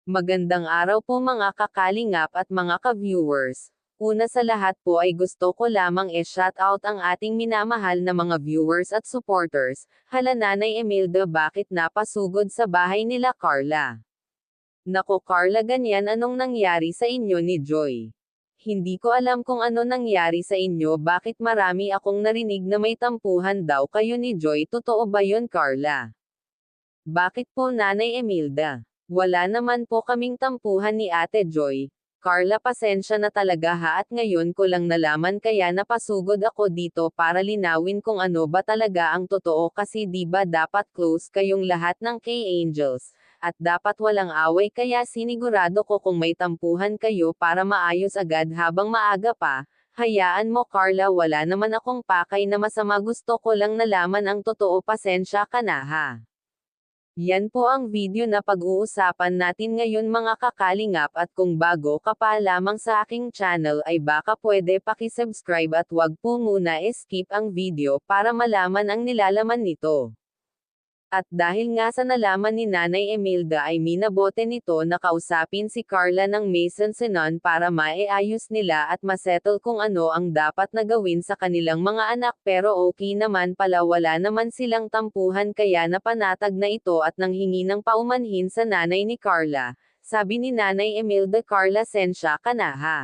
Magandang araw po mga kakalingap at mga ka-viewers. Una sa lahat po ay gusto ko lamang i-shoutout ang ating minamahal na mga viewers at supporters. Hala Nanay Imelda, bakit napasugod sa bahay nila Carla? Nako Carla, ganyan, anong nangyari sa inyo ni Joy? Hindi ko alam kung ano nangyari sa inyo, bakit marami akong narinig na may tampuhan daw kayo ni Joy, totoo ba yun Carla? Bakit po Nanay Imelda? Wala naman po kaming tampuhan ni Ate Joy. Carla, pasensya na talaga ha, at ngayon ko lang nalaman, kaya napasugod ako dito para linawin kung ano ba talaga ang totoo, kasi di ba dapat close kayong lahat ng K-Angels, at dapat walang away, kaya sinigurado ko kung may tampuhan kayo para maayos agad habang maaga pa. Hayaan mo Carla, wala naman akong pakay na masama, gusto ko lang nalaman ang totoo, pasensya ka na ha. Yan po ang video na pag-uusapan natin ngayon mga kakalingap, at kung bago ka pa lamang sa aking channel ay baka pwede paki-subscribe at wag po muna skip ang video para malaman ang nilalaman nito. At dahil nga sa nalaman ni Nanay Imelda ay minabote nito na kausapin si Carla ng Mason Sinon para maiayos nila at masettle kung ano ang dapat na gawin sa kanilang mga anak, pero okay naman pala, wala naman silang tampuhan, kaya napanatag na ito at nanghingi ng paumanhin sa nanay ni Carla. Sabi ni Nanay Imelda, Carla, sensya ka na ha.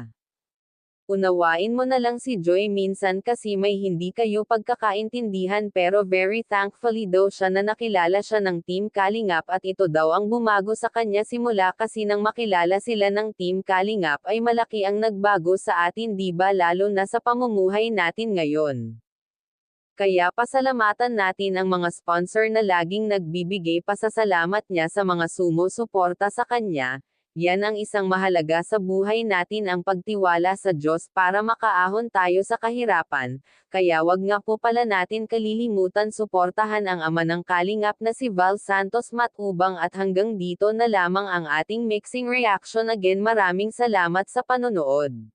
Unawain mo na lang si Joy minsan kasi may hindi kayo pagkakaintindihan, pero very thankfully daw siya na nakilala siya ng Team Kalingap, at ito daw ang bumago sa kanya simula kasi nang makilala sila ng Team Kalingap ay malaki ang nagbago sa atin, di ba, lalo na sa pamumuhay natin ngayon. Kaya pasalamatan natin ang mga sponsor na laging nagbibigay pasasalamat niya sa mga sumusuporta sa kanya. Yan ang isang mahalaga sa buhay natin, ang pagtiwala sa Diyos para makaahon tayo sa kahirapan. Kaya wag nga po pala natin kalilimutan suportahan ang ama ng Kalingap na si Val Santos Matubang, at hanggang dito na lamang ang ating mixing reaction. Again, maraming salamat sa panonood.